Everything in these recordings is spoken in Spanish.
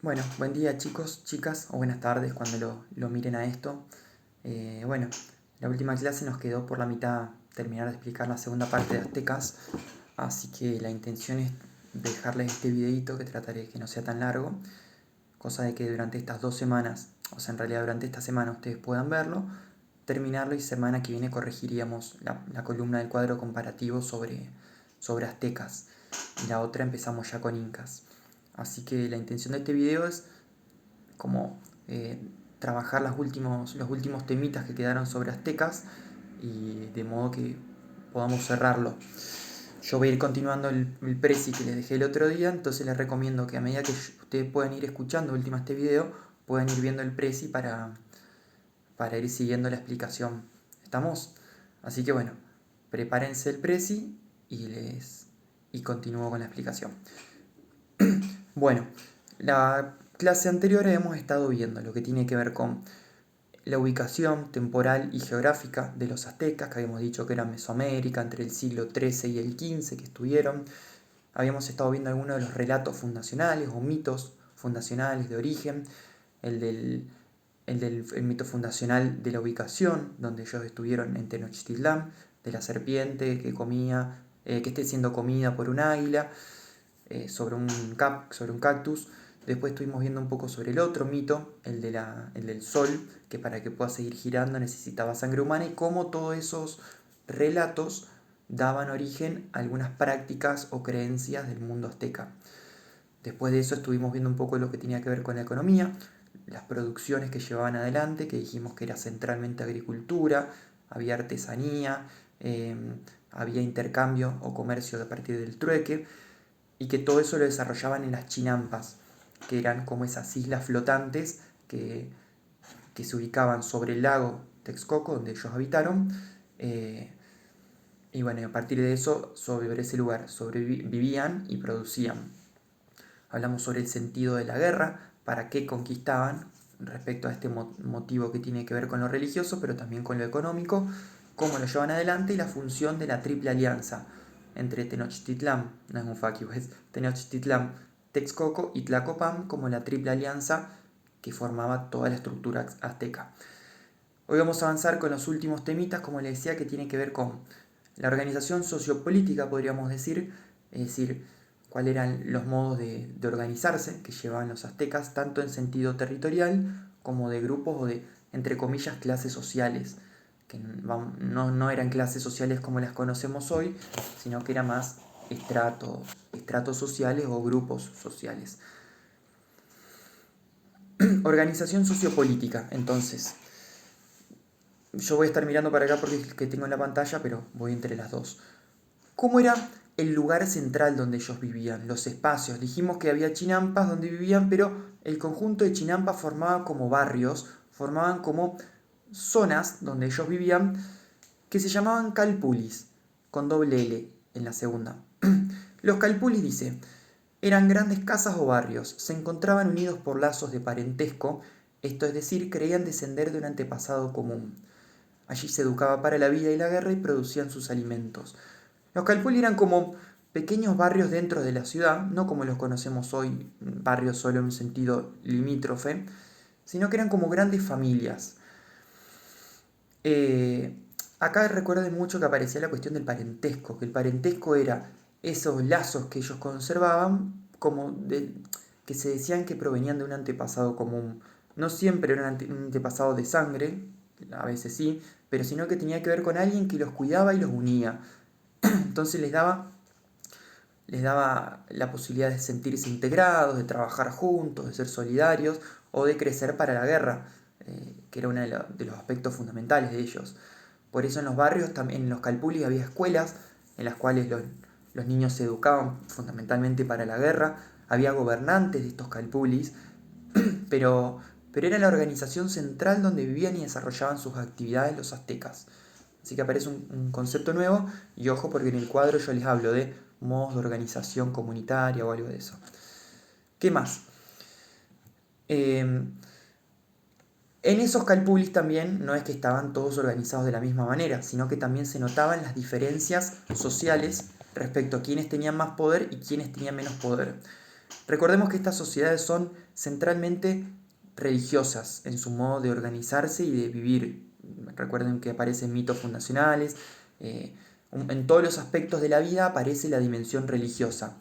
Bueno, buen día chicos, chicas, o buenas tardes cuando lo miren a esto. Bueno, la última clase nos quedó por la mitad terminar de explicar la segunda parte de Aztecas, así que la intención es dejarles este videito que trataré de que no sea tan largo, cosa de que durante estas 2 semanas, o sea en realidad durante esta semana ustedes puedan verlo, terminarlo y semana que viene corregiríamos la columna del cuadro comparativo sobre Aztecas y la otra empezamos ya con Incas. Así que la intención de este video es como trabajar los últimos temitas que quedaron sobre Aztecas y de modo que podamos cerrarlo. Yo voy a ir continuando el presi que les dejé el otro día, entonces les recomiendo que a medida que ustedes puedan ir escuchando última este video, puedan ir viendo el presi para ir siguiendo la explicación. ¿Estamos? Así que bueno, prepárense el presi y continúo con la explicación. Bueno, la clase anterior hemos estado viendo lo que tiene que ver con la ubicación temporal y geográfica de los aztecas, que habíamos dicho que era Mesoamérica, entre el siglo XIII y el XV que estuvieron. Habíamos estado viendo algunos de los relatos fundacionales o mitos fundacionales de origen, el del, el mito fundacional de la ubicación, donde ellos estuvieron en Tenochtitlán, de la serpiente que comía, que esté siendo comida por un águila, sobre un cactus. Después estuvimos viendo un poco sobre el otro mito, el del sol, que para que pueda seguir girando necesitaba sangre humana, y cómo todos esos relatos daban origen a algunas prácticas o creencias del mundo azteca. Después de eso estuvimos viendo un poco lo que tenía que ver con la economía, las producciones que llevaban adelante, que dijimos que era centralmente agricultura, había artesanía, eh, había intercambio o comercio a partir del trueque, y que todo eso lo desarrollaban en las chinampas, que eran como esas islas flotantes que se ubicaban sobre el lago Texcoco, donde ellos habitaron, eh, y bueno, a partir de eso, sobre ese lugar sobrevivían y producían. Hablamos sobre el sentido de la guerra, para qué conquistaban respecto a este motivo que tiene que ver con lo religioso, pero también con lo económico, cómo lo llevan adelante y la función de la triple alianza entre Tenochtitlán, no es un faquio, es Tenochtitlán, Texcoco y Tlacopan como la triple alianza que formaba toda la estructura azteca. Hoy vamos a avanzar con los últimos temitas, como les decía, que tiene que ver con la organización sociopolítica, podríamos decir, es decir, cuáles eran los modos de organizarse que llevaban los aztecas, tanto en sentido territorial como de grupos o de, entre comillas, clases sociales, que no eran clases sociales como las conocemos hoy, sino que eran más estratos sociales o grupos sociales. Organización sociopolítica, entonces. Yo voy a estar mirando para acá porque es el que tengo en la pantalla, pero voy entre las dos. ¿Cómo era el lugar central donde ellos vivían? Los espacios. Dijimos que había chinampas donde vivían, pero el conjunto de chinampas formaba como barrios, formaban como zonas donde ellos vivían, que se llamaban calpulis, con doble L en la segunda. Los calpulis, dice, eran grandes casas o barrios, se encontraban unidos por lazos de parentesco, esto es decir, creían descender de un antepasado común. Allí se educaba para la vida y la guerra y producían sus alimentos. Los calpulli eran como pequeños barrios dentro de la ciudad, no como los conocemos hoy, barrios solo en un sentido limítrofe, sino que eran como grandes familias. Eh, Acá recuerden mucho que aparecía la cuestión del parentesco, que el parentesco era esos lazos que ellos conservaban, que se decían que provenían de un antepasado común. No siempre era un antepasado de sangre, a veces sí, pero sino que tenía que ver con alguien que los cuidaba y los unía. Entonces les daba la posibilidad de sentirse integrados, de trabajar juntos, de ser solidarios o de crecer para la guerra, que era uno de los aspectos fundamentales de ellos. Por eso en los barrios, también en los calpulis, había escuelas en las cuales los niños se educaban fundamentalmente para la guerra, había gobernantes de estos calpulis, pero, pero era la organización central donde vivían y desarrollaban sus actividades los aztecas. Así que aparece un concepto nuevo y ojo porque en el cuadro yo les hablo de modos de organización comunitaria o algo de eso. ¿Qué más? En esos calpulis también no es que estaban todos organizados de la misma manera, sino que también se notaban las diferencias sociales respecto a quienes tenían más poder y quienes tenían menos poder. Recordemos que estas sociedades son centralmente religiosas en su modo de organizarse y de vivir. Recuerden que aparecen mitos fundacionales, en todos los aspectos de la vida aparece la dimensión religiosa.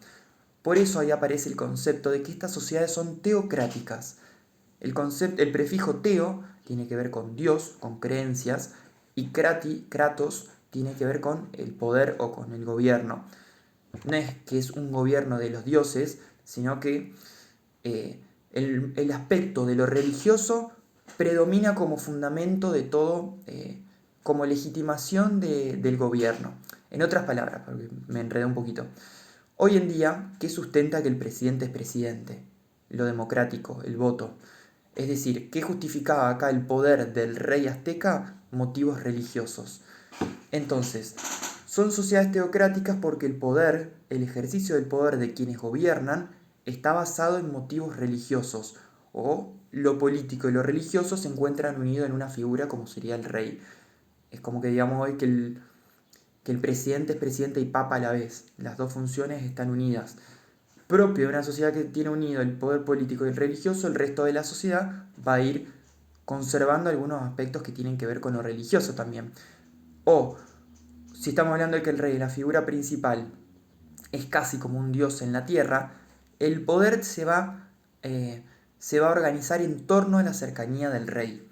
Por eso ahí aparece el concepto de que estas sociedades son teocráticas. El prefijo teo tiene que ver con Dios, con creencias, y kratos, tiene que ver con el poder o con el gobierno. No es que es un gobierno de los dioses, sino que el aspecto de lo religioso predomina como fundamento de todo, como legitimación del gobierno. En otras palabras, porque me enredé un poquito. Hoy en día, ¿qué sustenta que el presidente es presidente? Lo democrático, el voto. Es decir, ¿qué justificaba acá el poder del rey azteca? Motivos religiosos. Entonces, son sociedades teocráticas porque el poder, el ejercicio del poder de quienes gobiernan, está basado en motivos religiosos, o lo político y lo religioso se encuentran unidos en una figura como sería el rey. Es como que digamos hoy que el presidente es presidente y papa a la vez. Las dos funciones están unidas. Propio de una sociedad que tiene unido el poder político y el religioso, el resto de la sociedad va a ir conservando algunos aspectos que tienen que ver con lo religioso también. O, si estamos hablando de que el rey es la figura principal, es casi como un dios en la tierra, el poder se va a organizar en torno a la cercanía del rey.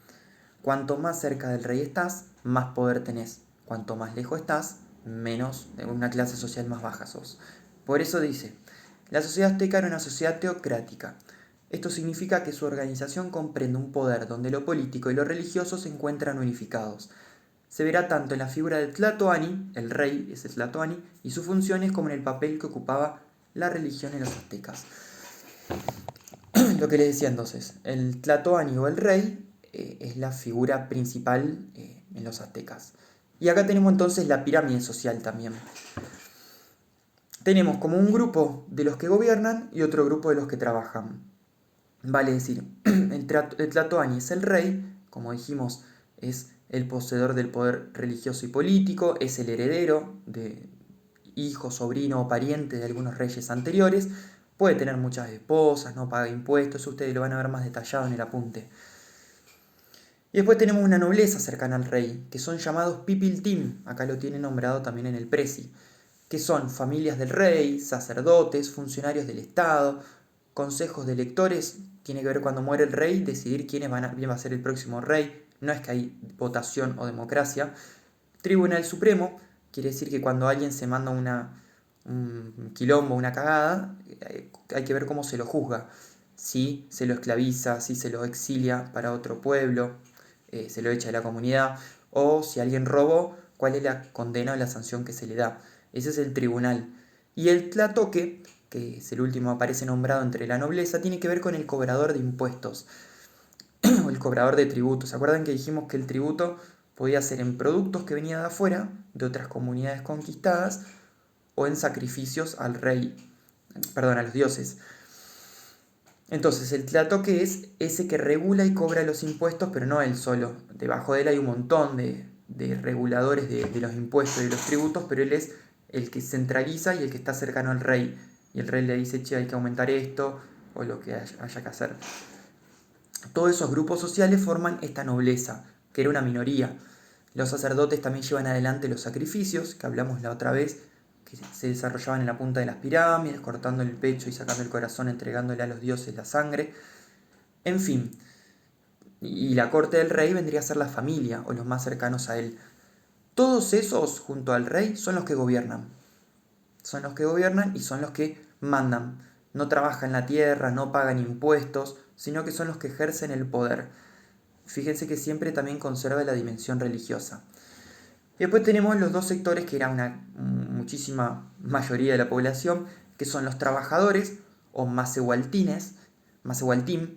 Cuanto más cerca del rey estás, más poder tenés. Cuanto más lejos estás, menos, de una clase social más baja sos. Por eso dice, la sociedad azteca era una sociedad teocrática. Esto significa que su organización comprende un poder donde lo político y lo religioso se encuentran unificados. Se verá tanto en la figura de Tlatoani, el rey, ese Tlatoani, y sus funciones, como en el papel que ocupaba la religión en los aztecas. Lo que les decía entonces, el Tlatoani o el rey es la figura principal en los aztecas. Y acá tenemos entonces la pirámide social también. Tenemos como un grupo de los que gobiernan y otro grupo de los que trabajan. Vale decir, el Tlatoani es el rey, como dijimos, es el poseedor del poder religioso y político, es el heredero de hijo, sobrino o pariente de algunos reyes anteriores, puede tener muchas esposas, no paga impuestos, ustedes lo van a ver más detallado en el apunte. Y después tenemos una nobleza cercana al rey, que son llamados pipiltim, acá lo tiene nombrado también en el presi, que son familias del rey, sacerdotes, funcionarios del Estado, consejos de electores, tiene que ver cuando muere el rey, decidir quién va a ser el próximo rey, no es que hay votación o democracia. Tribunal Supremo, quiere decir que cuando alguien se manda un quilombo, una cagada, hay que ver cómo se lo juzga, si se lo esclaviza, si se lo exilia para otro pueblo, se lo echa de la comunidad, o si alguien robó, cuál es la condena o la sanción que se le da. Ese es el tribunal. Y el tlatoque, que es el último aparece nombrado entre la nobleza, tiene que ver con el cobrador de impuestos o el cobrador de tributos. ¿Se acuerdan que dijimos que el tributo podía ser en productos que venían de afuera, de otras comunidades conquistadas, o en sacrificios al rey, perdón, a los dioses? Entonces, el tlatoque es ese que regula y cobra los impuestos, pero no él solo. Debajo de él hay un montón de reguladores de los impuestos y de los tributos, pero él es el que centraliza y el que está cercano al rey. Y el rey le dice, che, hay que aumentar esto, o lo que haya que hacer. Todos esos grupos sociales forman esta nobleza, que era una minoría. Los sacerdotes también llevan adelante los sacrificios, que hablamos la otra vez, que se desarrollaban en la punta de las pirámides, cortando el pecho y sacando el corazón, entregándole a los dioses la sangre. En fin, y la corte del rey vendría a ser la familia, o los más cercanos a él. Todos esos, junto al rey, son los que gobiernan. Son los que gobiernan y son los que mandan. No trabajan la tierra, no pagan impuestos, sino que son los que ejercen el poder. Fíjense que siempre también conserva la dimensión religiosa. Y después tenemos los dos sectores que era una muchísima mayoría de la población, que son los trabajadores o macehualtines, macehualtim,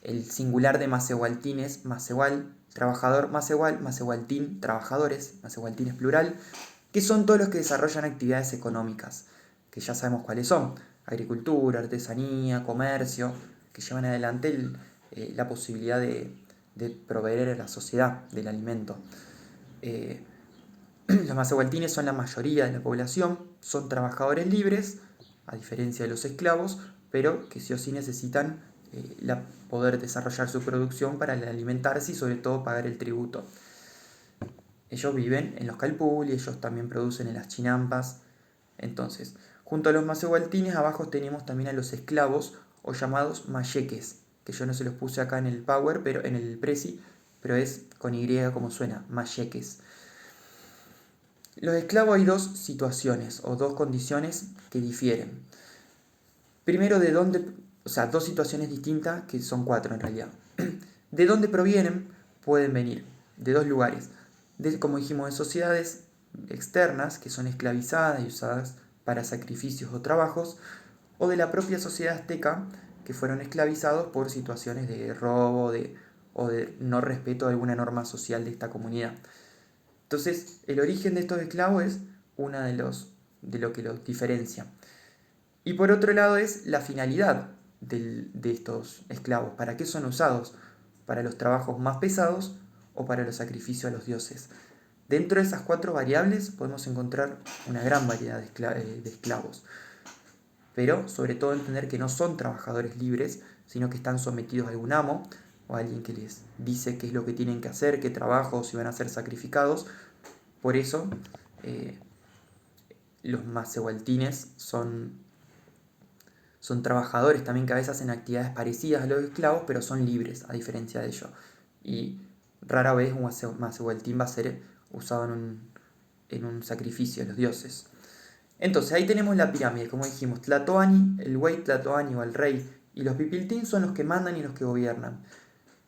el singular de macehualtines, macehual, trabajador, macehual, macehualtín, trabajadores, macehualtín es plural, que son todos los que desarrollan actividades económicas, que ya sabemos cuáles son: agricultura, artesanía, comercio, que llevan adelante la posibilidad de proveer a la sociedad del alimento. Los macehualtines son la mayoría de la población, son trabajadores libres, a diferencia de los esclavos, pero que sí o sí necesitan poder desarrollar su producción para alimentarse y sobre todo pagar el tributo. Ellos viven en los calpul y ellos también producen en las chinampas. Entonces, junto a los macehualtines, abajo tenemos también a los esclavos o llamados mayeques, que yo no se los puse acá en el Power, pero en el Prezi, pero es con Y como suena, mayeques. Los esclavos hay dos situaciones o dos condiciones que difieren. Primero, dos situaciones distintas, que son cuatro en realidad. ¿De dónde provienen? Pueden venir de dos lugares. Como dijimos, de sociedades externas, que son esclavizadas y usadas para sacrificios o trabajos, o de la propia sociedad azteca, que fueron esclavizados por situaciones de robo o de no respeto a alguna norma social de esta comunidad. Entonces, el origen de estos esclavos es una de lo que los diferencia. Y por otro lado es la finalidad de estos esclavos. ¿Para qué son usados? ¿Para los trabajos más pesados o para los sacrificios a los dioses? Dentro de esas cuatro variables podemos encontrar una gran variedad de esclavos. Pero sobre todo entender que no son trabajadores libres, sino que están sometidos a algún amo o a alguien que les dice qué es lo que tienen que hacer, qué trabajos, si van a ser sacrificados. Por eso los macehualtines son trabajadores también que a veces hacen actividades parecidas a los esclavos, pero son libres, a diferencia de ellos. Y rara vez un macehualtín va a ser usado en un sacrificio a los dioses. Entonces ahí tenemos la pirámide, como dijimos, Tlatoani, el güey Tlatoani o el rey, y los pipiltín son los que mandan y los que gobiernan.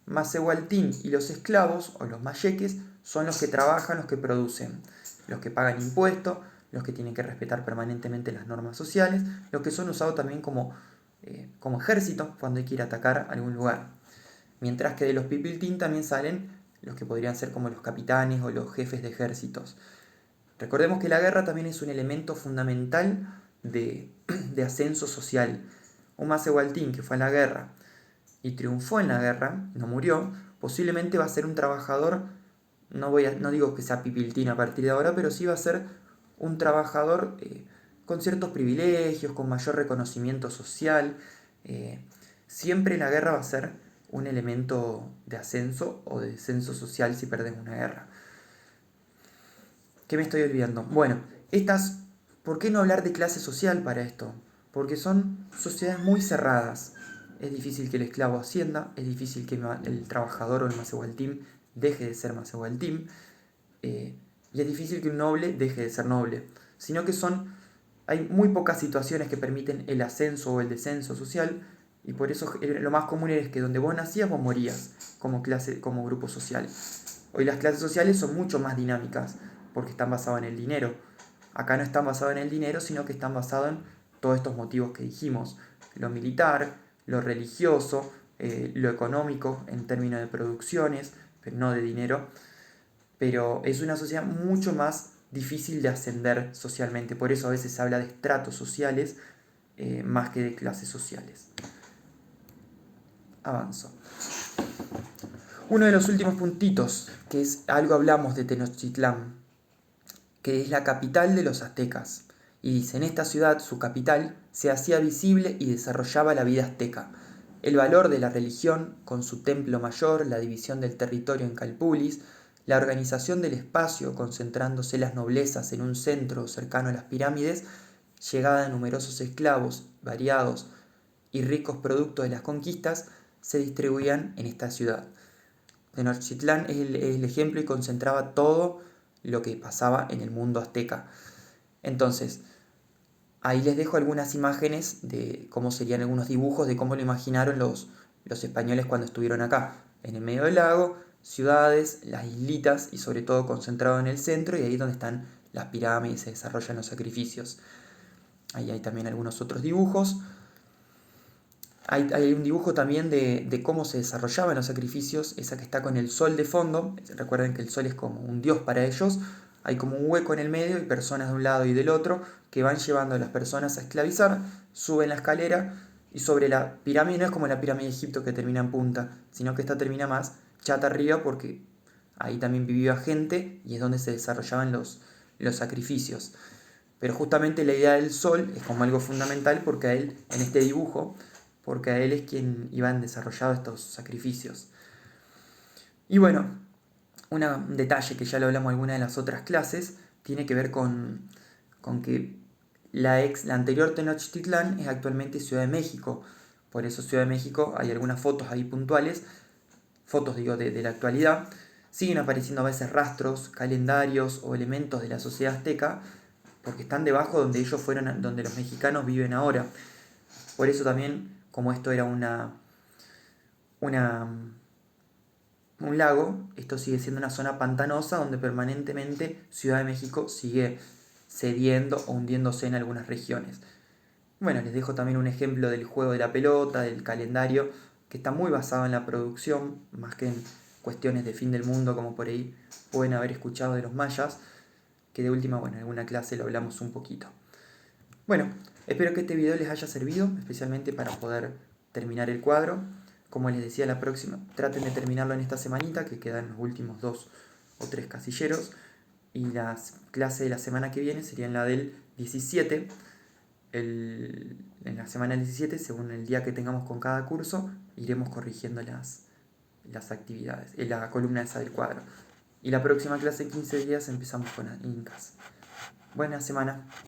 Macehualtín y los esclavos, o los mayeques, son los que trabajan, los que producen, los que pagan impuestos, los que tienen que respetar permanentemente las normas sociales, los que son usados también como ejército cuando hay que ir a atacar algún lugar. Mientras que de los pipiltín también salen los que podrían ser como los capitanes o los jefes de ejércitos. Recordemos que la guerra también es un elemento fundamental de ascenso social. Un macehualtín que fue a la guerra y triunfó en la guerra, no murió, posiblemente va a ser un trabajador, no digo que sea pipiltín a partir de ahora, pero sí va a ser un trabajador con ciertos privilegios, con mayor reconocimiento social. Siempre la guerra va a ser un elemento de ascenso o de descenso social si perdemos una guerra. ¿Qué me estoy olvidando? Bueno, ¿por qué no hablar de clase social para esto? Porque son sociedades muy cerradas. Es difícil que el esclavo ascienda, es difícil que el trabajador o el macehualtín deje de ser macehualtín, y es difícil que un noble deje de ser noble. Sino que hay muy pocas situaciones que permiten el ascenso o el descenso social, y por eso lo más común es que donde vos nacías vos morías como clase, como grupo social. Hoy las clases sociales son mucho más dinámicas, porque están basadas en el dinero. Acá no están basadas en el dinero, sino que están basadas en todos estos motivos que dijimos. Lo militar, lo religioso, lo económico en términos de producciones, pero no de dinero. Pero es una sociedad mucho más difícil de ascender socialmente. Por eso a veces se habla de estratos sociales más que de clases sociales. Avanzo. Uno de los últimos puntitos, que es algo hablamos de Tenochtitlán, que es la capital de los aztecas. Y dice, en esta ciudad, su capital, se hacía visible y desarrollaba la vida azteca. El valor de la religión, con su templo mayor, la división del territorio en calpulis, la organización del espacio, concentrándose las noblezas en un centro cercano a las pirámides, llegada de numerosos esclavos, variados y ricos productos de las conquistas, se distribuían en esta ciudad. Tenochtitlán es el ejemplo y concentraba todo lo que pasaba en el mundo azteca. Entonces, ahí les dejo algunas imágenes de cómo serían algunos dibujos de cómo lo imaginaron los españoles cuando estuvieron acá. En el medio del lago, ciudades, las islitas y sobre todo concentrado en el centro, y ahí es donde están las pirámides y se desarrollan los sacrificios. Ahí hay también algunos otros dibujos. Hay un dibujo también de cómo se desarrollaban los sacrificios, esa que está con el sol de fondo. Recuerden que el sol es como un dios para ellos. Hay como un hueco en el medio y personas de un lado y del otro que van llevando a las personas a esclavizar, suben la escalera y sobre la pirámide no es como la pirámide de Egipto que termina en punta, sino que esta termina más chata arriba porque ahí también vivía gente y es donde se desarrollaban los sacrificios. Pero justamente la idea del sol es como algo fundamental porque a él, en este dibujo, porque a él es quien iban desarrollando estos sacrificios. Y bueno, un detalle que ya lo hablamos en alguna de las otras clases, tiene que ver con que la anterior Tenochtitlán es actualmente Ciudad de México. Por eso Ciudad de México hay algunas fotos ahí puntuales, fotos digo de la actualidad. Siguen apareciendo a veces rastros, calendarios o elementos de la sociedad azteca, porque están debajo donde ellos fueron, donde los mexicanos viven ahora. Por eso también, como esto era una un lago, esto sigue siendo una zona pantanosa donde permanentemente Ciudad de México sigue cediendo o hundiéndose en algunas regiones. Bueno, les dejo también un ejemplo del juego de la pelota, del calendario, que está muy basado en la producción, más que en cuestiones de fin del mundo, como por ahí pueden haber escuchado de los mayas, que de última, bueno, en alguna clase lo hablamos un poquito. Bueno, espero que este video les haya servido, especialmente para poder terminar el cuadro. Como les decía, la próxima, traten de terminarlo en esta semanita, que quedan los últimos 2 o 3 casilleros. Y la clase de la semana que viene sería en la del 17. En la semana del 17, según el día que tengamos con cada curso, iremos corrigiendo las actividades, en la columna esa del cuadro. Y la próxima clase en 15 días empezamos con Incas. Buena semana.